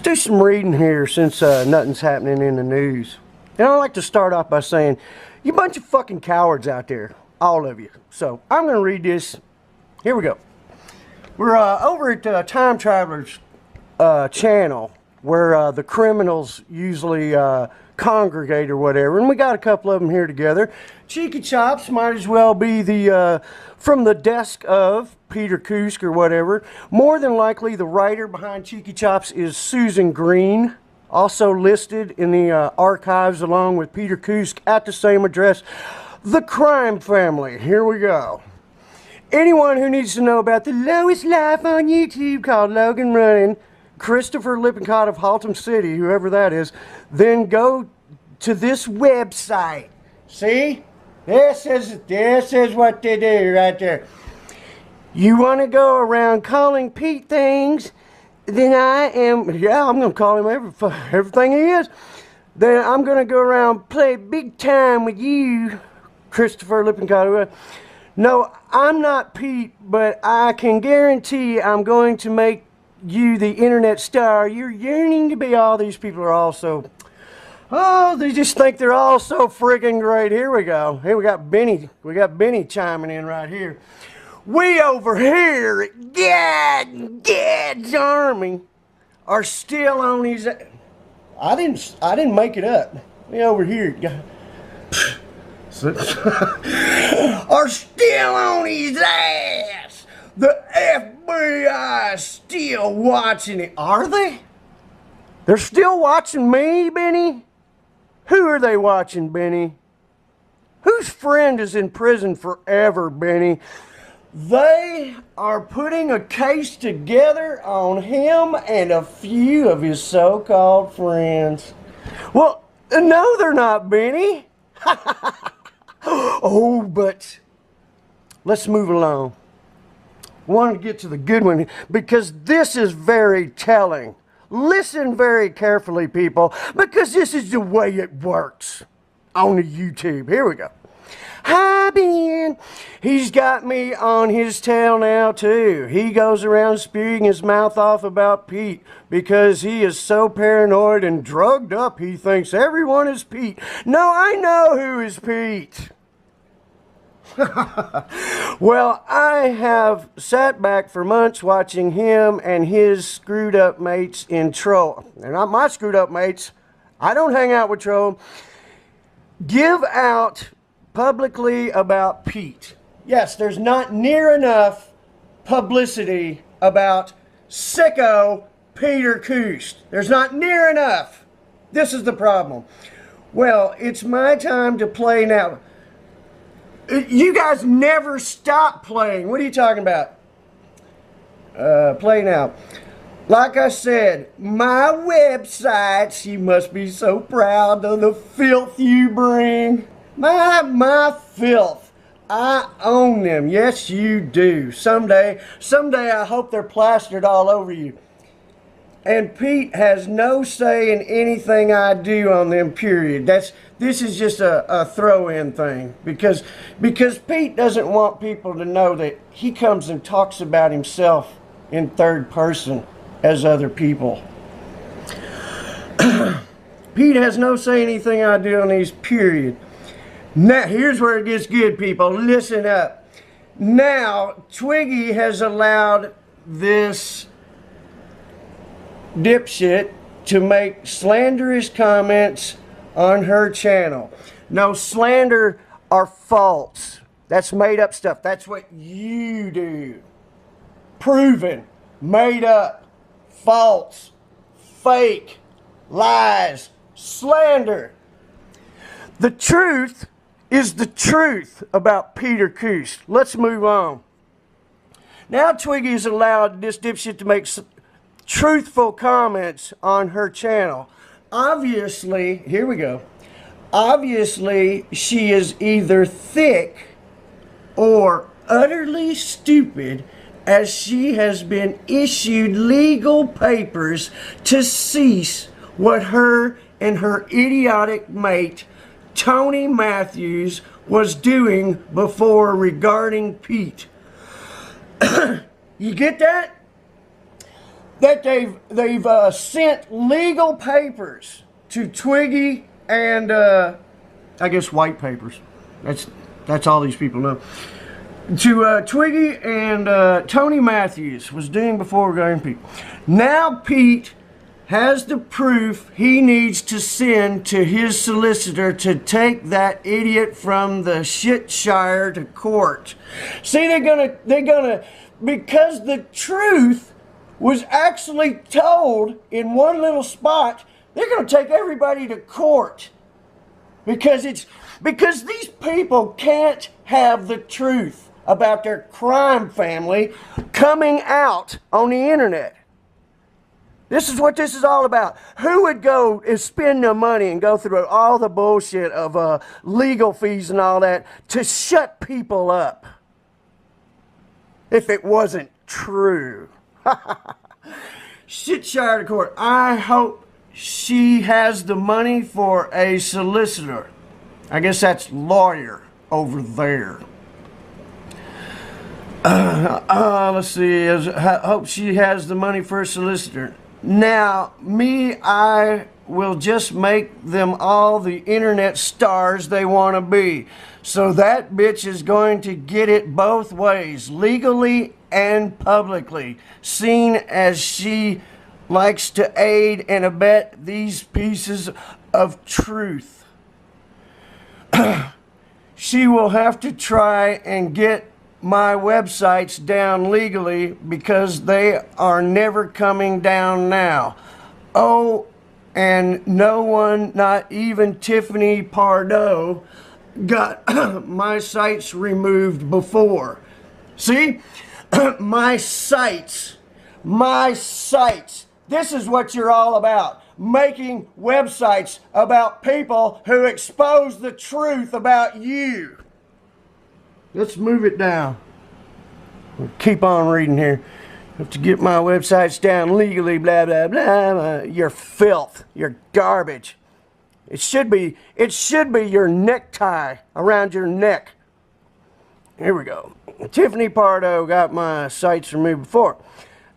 do some reading here since nothing's happening in the news. And I'd like to start off by saying, you bunch of fucking cowards out there, all of you. So I'm going to read this. Here we go. We're over at Time Traveler's channel, where the criminals usually congregate or whatever, and we got a couple of them here together. Cheeky Chops might as well be the from the desk of Peter Kusk or whatever. More than likely, the writer behind Cheeky Chops is Susan Green, also listed in the archives along with Peter Kusk at the same address. The Crime Family. Here we go. Anyone who needs to know about the lowest life on YouTube called Logan Running, Christopher Lippincott of Haltom City, whoever that is, then go to this website. See? This is what they do right there. You want to go around calling Pete things, then I'm going to call him everything he is. Then I'm going to go around play big time with you, Christopher Lippincott. No, I'm not Pete, but I can guarantee I'm going to make you the internet star you're yearning to be. All these people are also, oh, they just think they're all so friggin' great. Here we go. Here we got Benny. We got Benny chiming in right here. We over here at Gad's Army are still on his. I didn't make it up. We over here are still on his ass. The FBI is still watching it. Are they? They're still watching me, Benny? Who are they watching, Benny? Whose friend is in prison forever, Benny? They are putting a case together on him and a few of his so-called friends. Well, no, they're not, Benny. Oh, but let's move along. I wanted to get to the good one because this is very telling. Listen very carefully, people, because this is the way it works on the YouTube. Here we go. Hi, Ben. He's got me on his tail now, too. He goes around spewing his mouth off about Pete because he is so paranoid and drugged up he thinks everyone is Pete. No, I know who is Pete. Well, I have sat back for months watching him and his screwed up mates in T.R.O.L.L. They're not my screwed up mates. I don't hang out with T.R.O.L.L. Give out publicly about Pete. Yes, there's not near enough publicity about sicko Peter Kusk. There's not near enough. This is the problem. Well, it's my time to play now. You guys never stop playing. What are you talking about? Play now. Like I said, my websites, you must be so proud of the filth you bring. My filth. I own them. Yes, you do. Someday I hope they're plastered all over you. And Pete has no say in anything I do on them, period. This is just a throw-in thing. Because Pete doesn't want people to know that he comes and talks about himself in third person as other people. Pete has no say in anything I do on these, period. Now, here's where it gets good, people. Listen up. Now, Twiggy has allowed this dipshit to make slanderous comments on her channel. No, slander are false. That's made up stuff. That's what you do. Proven, made up, false, fake, lies, slander. The truth is the truth about Peter Kusk. Let's move on. Now Twiggy's allowed this dipshit to make truthful comments on her channel. Obviously, here we go. Obviously, she is either thick or utterly stupid, as she has been issued legal papers to cease what her and her idiotic mate, Tony Matthews, was doing before regarding Pete. You get that? that they've sent legal papers to Twiggy and I guess white papers. That's all these people know. To Twiggy and Tony Matthews was doing before regarding Pete. Now Pete has the proof he needs to send to his solicitor to take that idiot from the shitshire to court. See, they're gonna, because the truth was actually told in one little spot, they're gonna take everybody to court. Because these people can't have the truth about their crime family coming out on the internet. This is what this is all about. Who would go and spend their money and go through all the bullshit of legal fees and all that to shut people up if it wasn't true? Shitshire to court. I hope she has the money for a solicitor. I guess that's lawyer over there. Let's see. I hope she has the money for a solicitor. Now, I will just make them all the internet stars they want to be. So that bitch is going to get it both ways, legally and publicly, seen as she likes to aid and abet these pieces of truth. She will have to try and get my websites down legally because they are never coming down now. Oh, and no one, not even Tiffany Pardo, got my sites removed before. See? My sites. This is what you're all about. Making websites about people who expose the truth about you. Let's move it down. We'll keep on reading here. Have to get my websites down legally, blah, blah, blah. You're filth. You're garbage. It should be your necktie around your neck. Here we go. Tiffany Pardo got my sites removed before.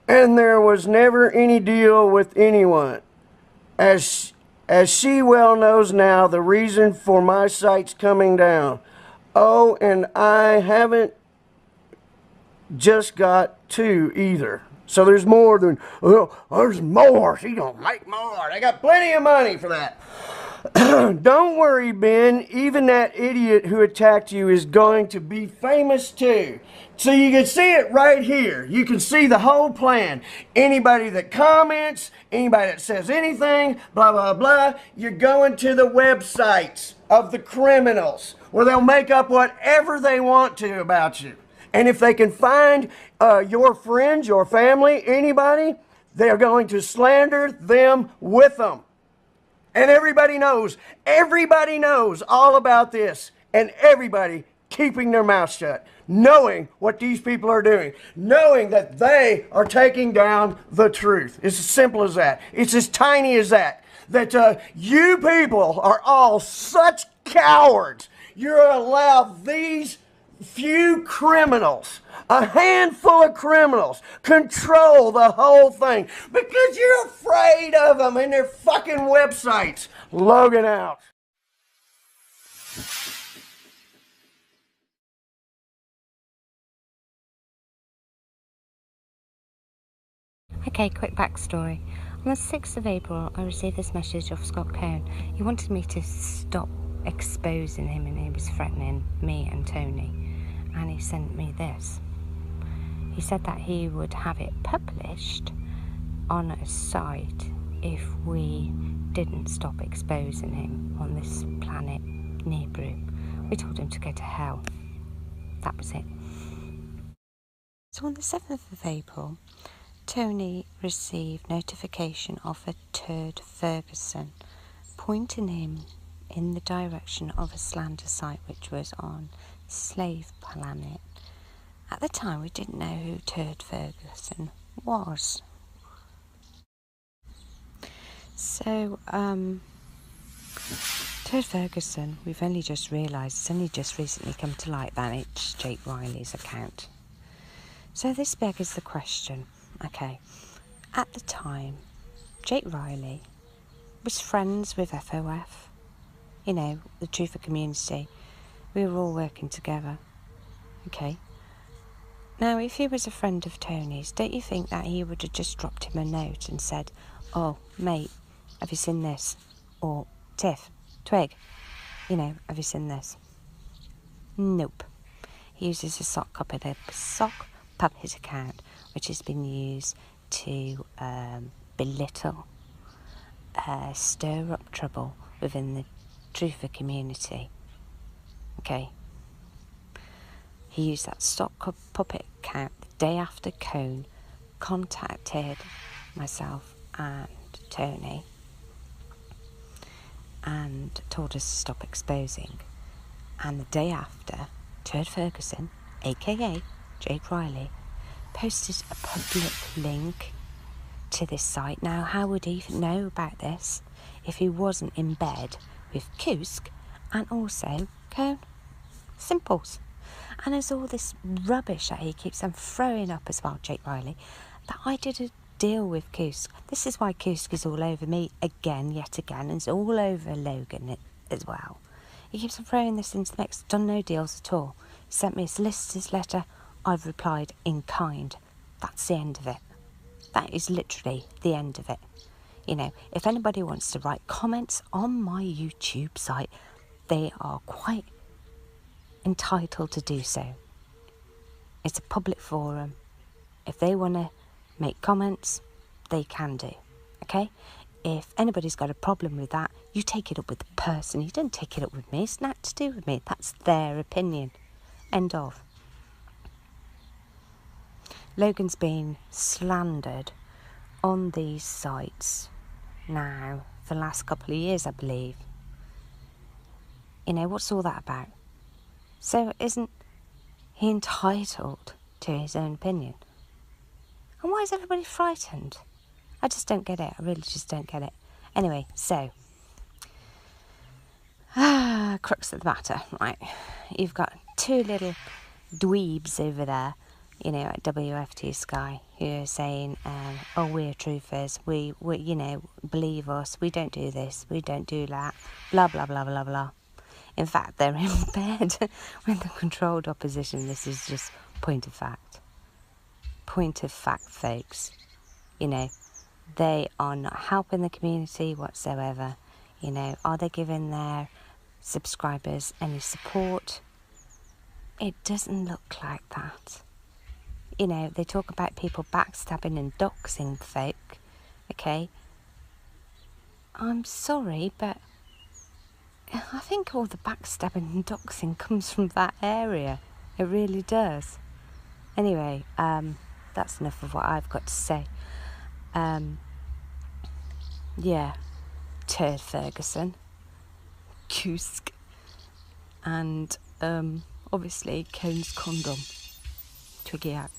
And there was never any deal with anyone. As she well knows now, the reason for my sites coming down. Oh, and I haven't just got two either. So there's more than, oh, there's more. She's going to make more. They got plenty of money for that. Don't worry, Ben. Even that idiot who attacked you is going to be famous too. So you can see it right here. You can see the whole plan. Anybody that comments, anybody that says anything, blah, blah, blah, you're going to the websites of the criminals where they'll make up whatever they want to about you. And if they can find your friends, your family, anybody, they're going to slander them with them. And everybody knows all about this. And everybody keeping their mouth shut, knowing what these people are doing, knowing that they are taking down the truth. It's as simple as that. It's as tiny as that. That you people are all such cowards. You're allowed these few criminals, a handful of criminals, control the whole thing because you're afraid of them and their fucking websites. Logan out. Okay, quick backstory. On the 6th of April, I received this message off Scott Cohn. He wanted me to stop exposing him and he was threatening me and Tony. And he sent me this. He said that he would have it published on a site if we didn't stop exposing him on this planet near Brew. We told him to go to hell. That was it. So on the 7th of April, Tony received notification of a turd Ferguson pointing him in the direction of a slander site which was on Slave Planet. At the time we didn't know who Turd Ferguson was. So Turd Ferguson, we've only just realised, it's only just recently come to light that it's Jake Riley's account. So this beggars the question, okay, At the time, Jake Riley was friends with FOF, you know, the Truther community. We were all working together, okay? Now, if he was a friend of Tony's, don't you think that he would have just dropped him a note and said, oh, mate, have you seen this? Or, Tiff, Twig, you know, have you seen this? Nope. He uses a sock puppet account, which has been used to belittle, stir up trouble within the Truther community. Okay. He used that sock puppet account the day after Cone contacted myself and Tony and told us to stop exposing. And the day after, Turd Ferguson, aka Jake Riley, posted a public link to this site. Now, how would he even know about this if he wasn't in bed with Kusk and also Cone? Simples. And there's all this rubbish that he keeps on throwing up as well, Jake Riley, that I did a deal with Kusk. This is why Kusk is all over me again, yet again, and it's all over Logan as well. He keeps on throwing this into the mix, done no deals at all. He sent me a solicitor's letter, I've replied in kind. That's the end of it. That is literally the end of it. You know, if anybody wants to write comments on my YouTube site, they are quite entitled to do so. It's a public forum. If they want to make comments, they can do. Okay? If anybody's got a problem with that, you take it up with the person. You don't take it up with me. It's not to do with me. That's their opinion. End of. Logan's been slandered on these sites now for the last couple of years, I believe. You know, what's all that about? So isn't he entitled to his own opinion? And why is everybody frightened? I just don't get it. I really just don't get it. Anyway, so, crux of the matter, right? You've got two little dweebs over there, you know, at WFT Sky, who are saying, oh, we're truthers, we, you know, believe us, we don't do this, we don't do that, blah, blah, blah, blah, blah. In fact, they're in bed with the controlled opposition. This is just point of fact. Point of fact, folks. You know, they are not helping the community whatsoever. You know, are they giving their subscribers any support? It doesn't look like that. You know, they talk about people backstabbing and doxing folk. Okay? I'm sorry, but I think all the backstabbing and doxing comes from that area. It really does. Anyway, that's enough of what I've got to say. Yeah, Turd Ferguson, Kusk, and obviously Cone's condom. Twiggy out.